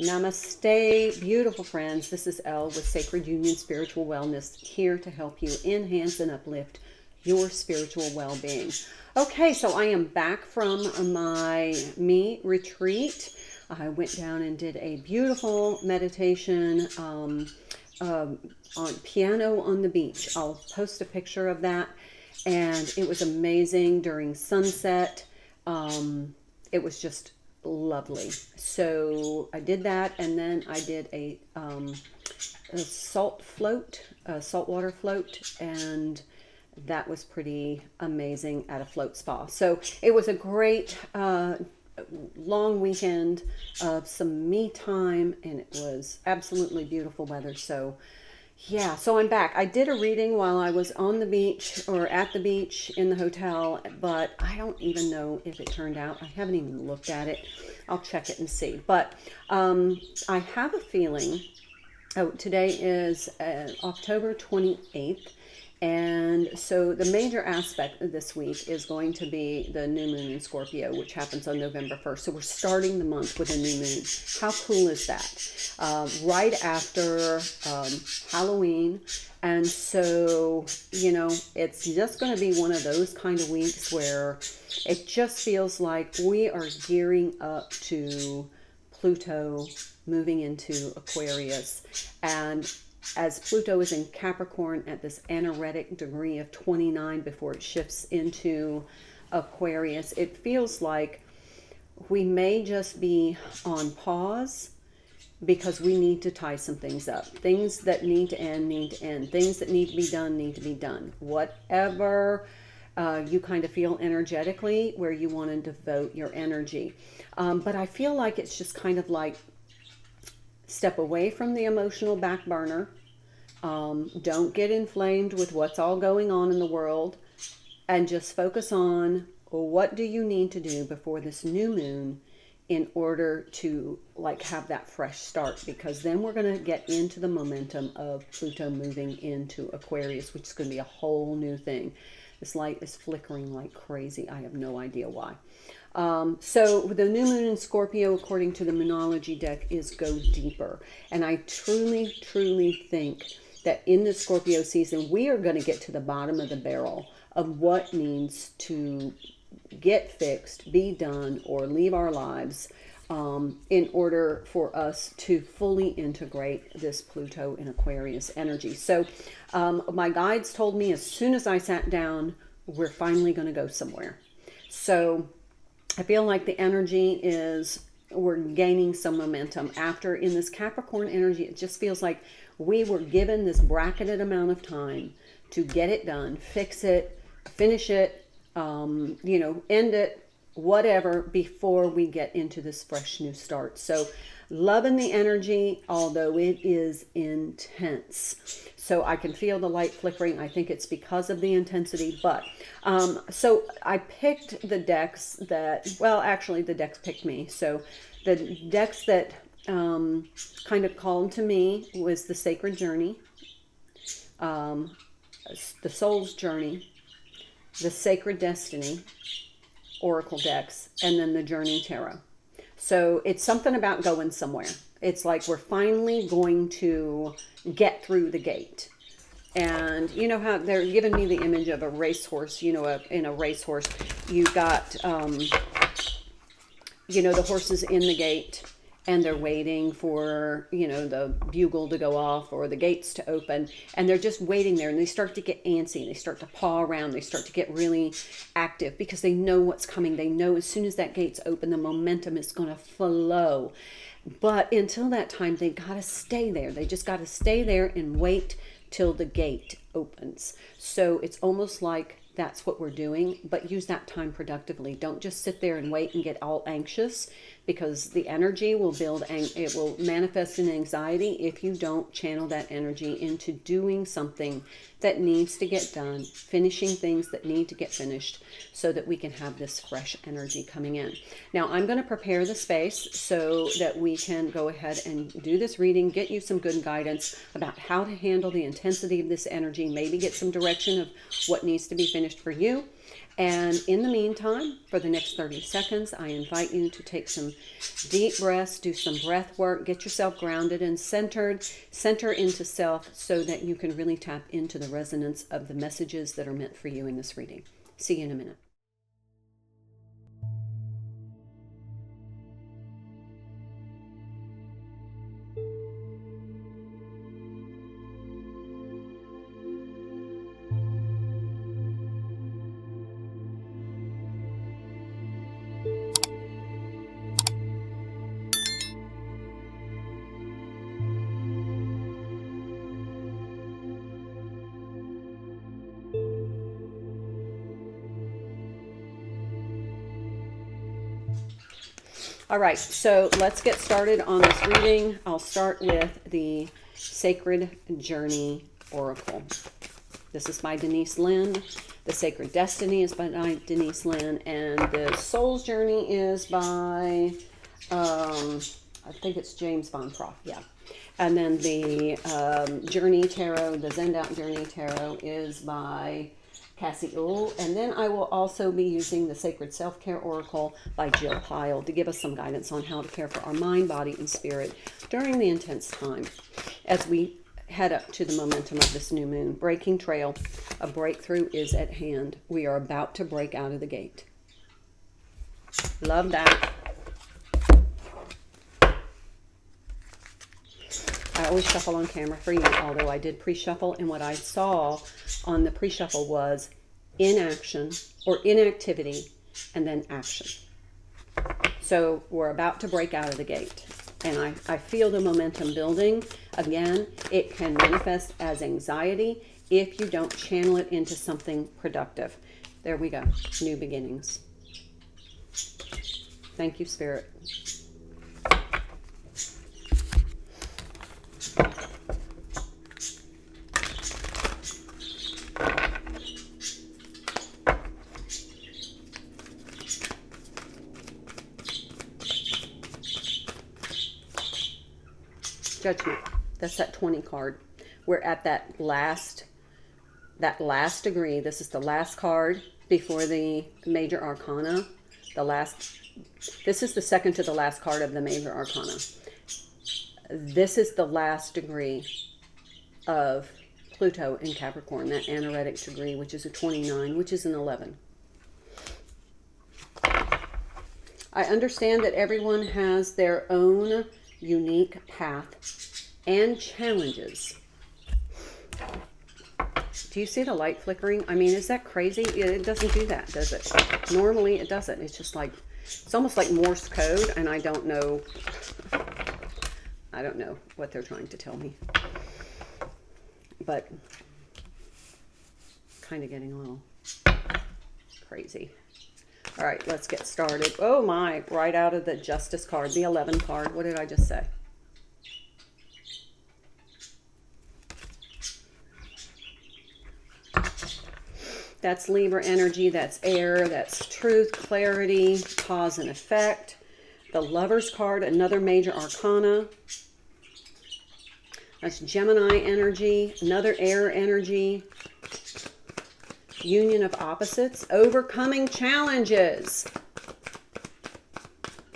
Namaste, beautiful friends. This is Elle with Sacred Union Spiritual Wellness, here to help you enhance and uplift your spiritual well-being. Okay, so I am back from my me retreat. I went down and did a beautiful meditation on piano on the beach. I'll post a picture of that, and it was amazing during sunset. It was just lovely. So I did that, and then I did a saltwater float, and that was pretty amazing at a float spa. So it was a great long weekend of some me time, and it was absolutely beautiful weather. So yeah, so I'm back. I did a reading while I was on the beach or at the beach in the hotel, but I don't even know if it turned out. I haven't even looked at it. I'll check it and see. But I have a feeling, today is October 28th. And so the major aspect of this week is going to be the new moon in Scorpio, which happens on November 1st. So we're starting the month with a new moon. How cool is that? Right after Halloween. And so, it's just going to be one of those kind of weeks where it just feels like we are gearing up to Pluto moving into Aquarius. And as Pluto is in Capricorn at this anaretic degree of 29 before it shifts into Aquarius, it feels like we may just be on pause because we need to tie some things up. Things that need to end, need to end. Things that need to be done, need to be done. Whatever you kind of feel energetically, where you want to devote your energy. But I feel like it's just kind of like step away from the emotional back burner. Don't get inflamed with what's all going on in the world, and just focus on what do you need to do before this new moon in order to have that fresh start, because then we're going to get into the momentum of Pluto moving into Aquarius, which is going to be a whole new thing. This light is flickering like crazy. I have no idea why. So the new moon in Scorpio, according to the Moonology deck, is go deeper. And I truly, truly think that in the Scorpio season, we are going to get to the bottom of the barrel of what needs to get fixed, be done, or leave our lives in order for us to fully integrate this Pluto in Aquarius energy. So my guides told me as soon as I sat down, we're finally going to go somewhere. So I feel like the energy is, we're gaining some momentum. After, in this Capricorn energy, it just feels like we were given this bracketed amount of time to get it done, fix it, finish it, end it, whatever, before we get into this fresh new start. So loving the energy, although it is intense. So I can feel the light flickering. I think it's because of the intensity. But so I picked the decks that, well, actually the decks picked me. So the decks that kind of called to me was the Sacred Journey, the Soul's Journey, the Sacred Destiny Oracle decks, and then the Journey Tarot. So it's something about going somewhere. It's like we're finally going to get through the gate. And you know how they're giving me the image of a racehorse, in a racehorse, you got, the horses in the gate, and they're waiting for, the bugle to go off or the gates to open. And they're just waiting there, and they start to get antsy, and they start to paw around. They start to get really active because they know what's coming. They know as soon as that gate's open, the momentum is going to flow. But until that time, they got to stay there. They just got to stay there and wait till the gate opens. So it's almost like that's what we're doing, but use that time productively. Don't just sit there and wait and get all anxious, because the energy will it will manifest in anxiety if you don't channel that energy into doing something that needs to get done, finishing things that need to get finished, so that we can have this fresh energy coming in. Now, I'm going to prepare the space so that we can go ahead and do this reading, get you some good guidance about how to handle the intensity of this energy, maybe get some direction of what needs to be finished for you. And in the meantime, for the next 30 seconds, I invite you to take some deep breaths, do some breath work, get yourself grounded and centered, center into self so that you can really tap into the resonance of the messages that are meant for you in this reading. See you in a minute. All right, so let's get started on this reading. I'll start with the Sacred Journey Oracle. This is by Denise Linn. The Sacred Destiny is by Denise Linn. And the Soul's Journey is by, I think it's James Van Proff, yeah. And then the Journey Tarot, the Zend Out Journey Tarot is by Cassie Uhl. And then I will also be using the Sacred Self-Care Oracle by Jill Pyle to give us some guidance on how to care for our mind, body, and spirit during the intense time as we head up to the momentum of this new moon. Breaking trail, a breakthrough is at hand. We are about to break out of the gate. Love that. I always shuffle on camera for you, although I did pre-shuffle, and what I saw on the pre-shuffle was inaction or inactivity and then action. So we're about to break out of the gate, and I feel the momentum building. Again, it can manifest as anxiety if you don't channel it into something productive. There we go. New beginnings. Thank you, Spirit. Judgment. That's that 20 card. We're at that last degree. This is the last card before the major arcana. This is the second to the last card of the major arcana. This is the last degree of Pluto in Capricorn, that anaretic degree, which is a 29, which is an 11. I understand that everyone has their own unique path and challenges. Do you see the light flickering? I mean, is that crazy? It doesn't do that, does it? Normally it doesn't. It's just like, it's almost like Morse code, and I don't know what they're trying to tell me. But kind of getting a little crazy. All right, let's get started. Oh my, right out of the Justice card, the 11 card. What did I just say? That's Libra energy, that's air, that's truth, clarity, cause and effect. The Lover's card, another major arcana. That's Gemini energy, another air energy. Union of opposites, overcoming challenges.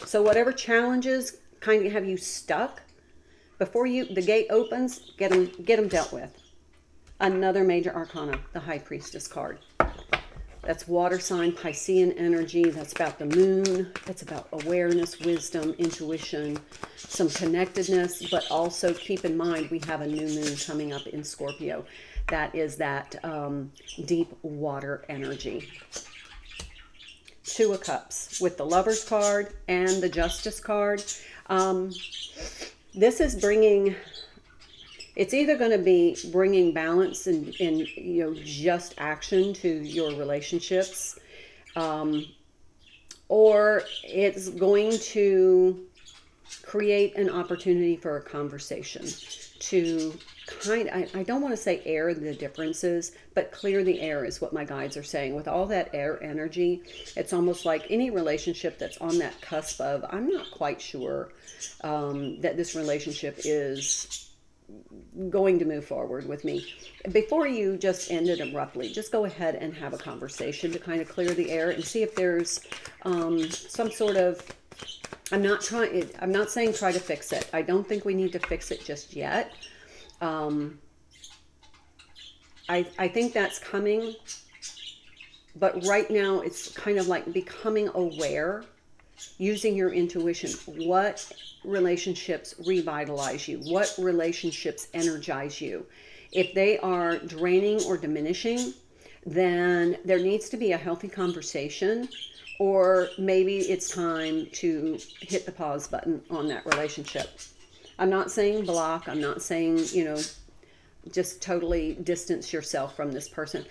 So whatever challenges kind of have you stuck, before the gate opens, get them dealt with. Another major arcana, the High Priestess card. That's water sign, Piscean energy. That's about the moon. It's about awareness, wisdom, intuition, some connectedness, but also keep in mind we have a new moon coming up in Scorpio. That is that deep water energy. Two of Cups with the Lover's card and the Justice card. This is bringing, it's either going to be bringing balance and just action to your relationships, or it's going to create an opportunity for a conversation to I don't want to say air the differences, but clear the air is what my guides are saying. With all that air energy, it's almost like any relationship that's on that cusp of, I'm not quite sure that this relationship is going to move forward with me. Before you just end it abruptly, just go ahead and have a conversation to kind of clear the air and see if there's some sort of, I'm not saying try to fix it. I don't think we need to fix it just yet. I think that's coming, but right now it's kind of like becoming aware, using your intuition. What relationships revitalize you? What relationships energize you? If they are draining or diminishing, then there needs to be a healthy conversation, or maybe it's time to hit the pause button on that relationship. I'm not saying block. I'm not saying, just totally distance yourself from this person.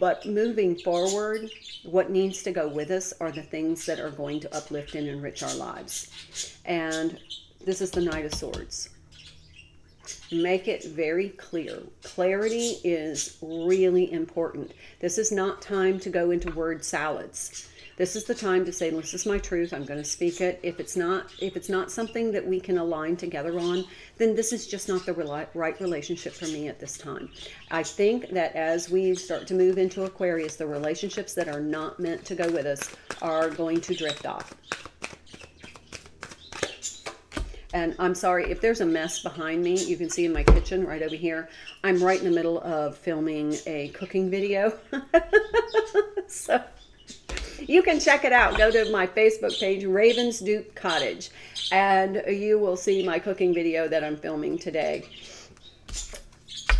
But moving forward, what needs to go with us are the things that are going to uplift and enrich our lives. And this is the Knight of Swords. Make it very clear. Clarity is really important. This is not time to go into word salads. This is the time to say, this is my truth. I'm going to speak it. If it's not something that we can align together on, then this is just not the right relationship for me at this time. I think that as we start to move into Aquarius, the relationships that are not meant to go with us are going to drift off. And I'm sorry, if there's a mess behind me, you can see in my kitchen right over here, I'm right in the middle of filming a cooking video. So you can check it out. Go to my Facebook page, Ravensduke Cottage, and you will see my cooking video that I'm filming today.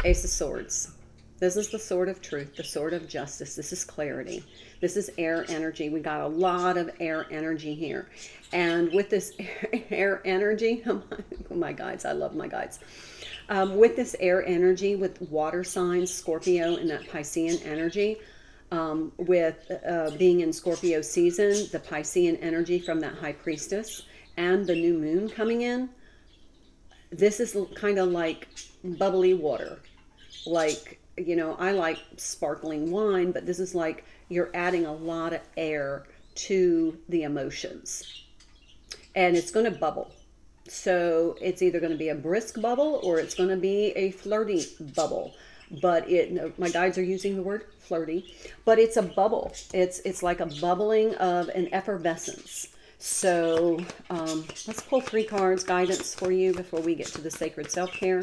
Ace of Swords. This is the sword of truth, the sword of justice. This is clarity. This is air energy. We got a lot of air energy here. And with this air energy, oh my guides, I love my guides. With this air energy, with water signs, Scorpio, and that Piscean energy, with being in Scorpio season, the Piscean energy from that High Priestess, and the new moon coming in, this is kind of like bubbly water. Like, I like sparkling wine, but this is like you're adding a lot of air to the emotions. And it's going to bubble. So it's either going to be a brisk bubble or it's going to be a flirty bubble. But my guides are using the word flirty, but it's a bubble. It's like a bubbling of an effervescence. So let's pull 3 cards guidance for you before we get to the sacred self-care.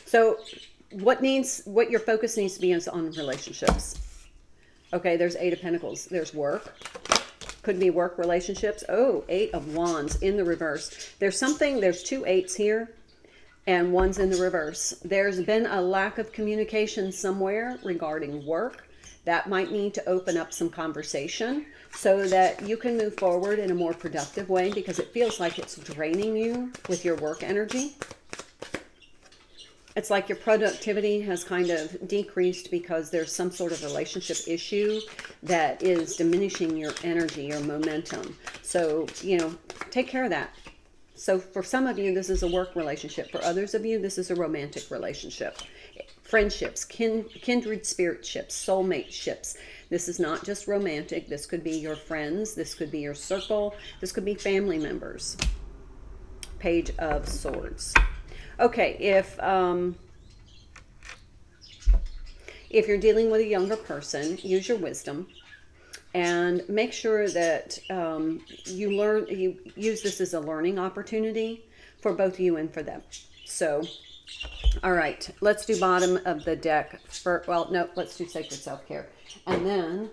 So what your focus needs to be is on relationships. Okay, there's 8 of Pentacles. There's work. Could be work relationships. Oh, 8 of Wands in the reverse. There's 2 8s here, and 1's in the reverse. There's been a lack of communication somewhere regarding work. That might need to open up some conversation so that you can move forward in a more productive way, because it feels like it's draining you with your work energy. It's like your productivity has kind of decreased because there's some sort of relationship issue that is diminishing your energy, your momentum. So, take care of that. So for some of you, this is a work relationship. For others of you, this is a romantic relationship. Friendships, kindred spirit ships, soulmate ships. This is not just romantic. This could be your friends. This could be your circle. This could be family members. Page of Swords. Okay, if you're dealing with a younger person, use your wisdom and make sure that you use this as a learning opportunity for both you and for them. So, all right, let's do bottom of the deck. Let's do sacred self-care. And then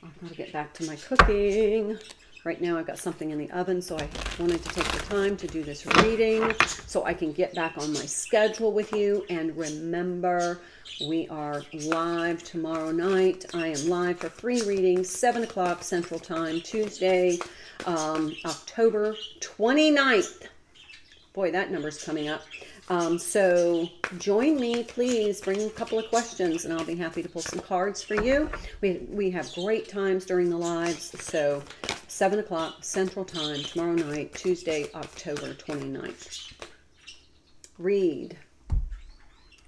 I'm going to get back to my cooking. Right now I've got something in the oven, so I wanted to take the time to do this reading so I can get back on my schedule with you. And remember, we are live tomorrow night. I am live for free readings, 7 o'clock Central Time, Tuesday, October 29th. Boy, that number's coming up. So join me, please. Bring a couple of questions and I'll be happy to pull some cards for you. We have great times during the lives. So 7 o'clock Central Time tomorrow night, Tuesday, October 29th. Read.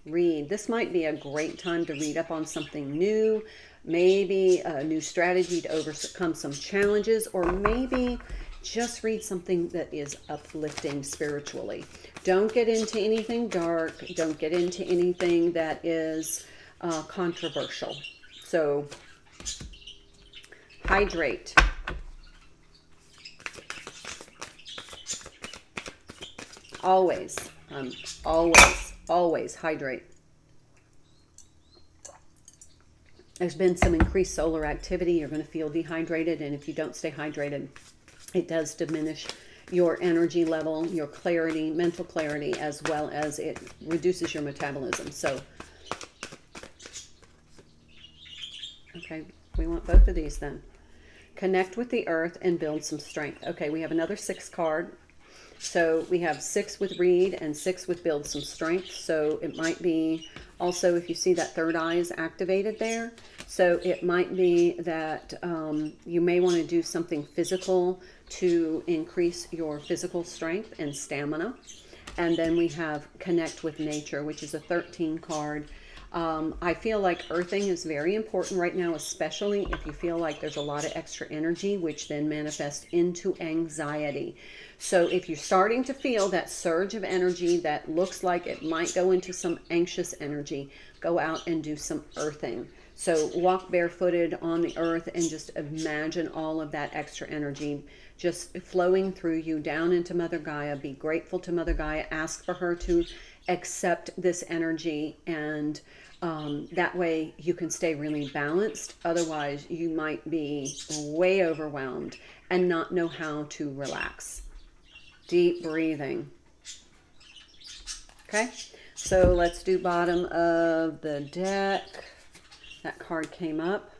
This might be a great time to read up on something new, maybe a new strategy to overcome some challenges, or maybe just read something that is uplifting spiritually. Don't get into anything dark. Don't get into anything that is controversial. So hydrate. Always, always hydrate. There's been some increased solar activity. You're going to feel dehydrated, and if you don't stay hydrated, it does diminish your energy level, your clarity, mental clarity, as well as it reduces your metabolism. So, okay, we want both of these then. Connect with the earth and build some strength. Okay, we have another 6 card. So we have 6 with read and 6 with build some strength. So it might be also, if you see that third eye is activated there, so it might be that you may want to do something physical to increase your physical strength and stamina. And then we have connect with nature, which is a 13 card. I feel like earthing is very important right now, especially if you feel like there's a lot of extra energy, which then manifests into anxiety. So if you're starting to feel that surge of energy that looks like it might go into some anxious energy, go out and do some earthing. So walk barefooted on the earth and just imagine all of that extra energy just flowing through you down into Mother Gaia. Be grateful to Mother Gaia. Ask for her to accept this energy, and that way you can stay really balanced. Otherwise, you might be way overwhelmed and not know how to relax. Deep breathing. Okay, so let's do bottom of the deck. That card came up.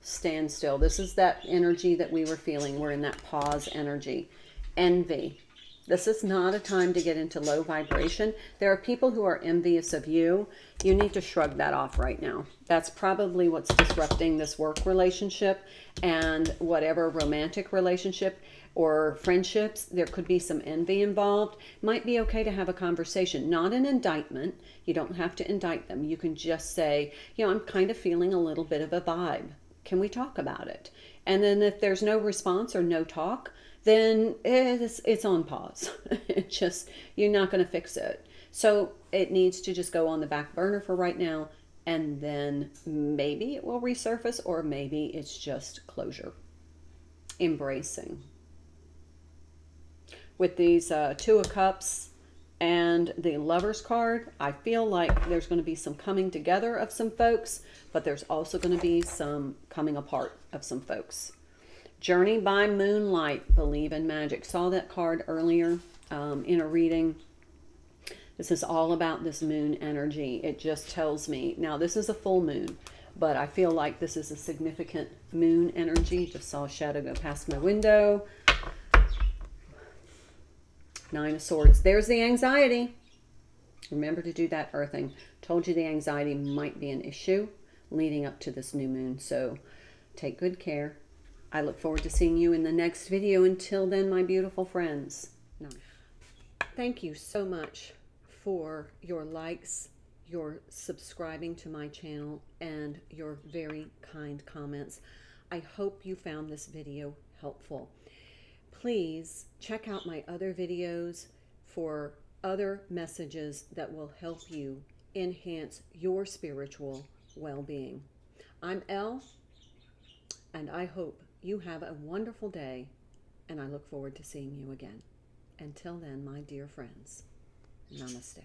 Stand still. This is that energy that we were feeling. We're in that pause energy. Envy. This is not a time to get into low vibration. There are people who are envious of you. You need to shrug that off right now. That's probably what's disrupting this work relationship and whatever romantic relationship or friendships. There could be some envy involved. Might be okay to have a conversation, not an indictment. You don't have to indict them. You can just say, you know, I'm kind of feeling a little bit of a vibe. Can we talk about it? And then if there's no response or no talk, then it's on pause. It just, you're not going to fix it. So it needs to just go on the back burner for right now, and then maybe it will resurface, or maybe it's just closure. Embracing. With these 2 of Cups and the Lover's card, I feel like there's going to be some coming together of some folks, but there's also going to be some coming apart of some folks. Journey by Moonlight, Believe in Magic. Saw that card earlier in a reading. This is all about this moon energy. It just tells me, now this is a full moon, but I feel like this is a significant moon energy. Just saw a shadow go past my window. 9 of Swords. There's the anxiety. Remember to do that earthing. Told you the anxiety might be an issue leading up to this new moon. So take good care. I look forward to seeing you in the next video. Until then, my beautiful friends. No. Thank you so much for your likes, your subscribing to my channel, and your very kind comments. I hope you found this video helpful. Please check out my other videos for other messages that will help you enhance your spiritual well-being. I'm Elle, and I hope you have a wonderful day, and I look forward to seeing you again. Until then, my dear friends, namaste.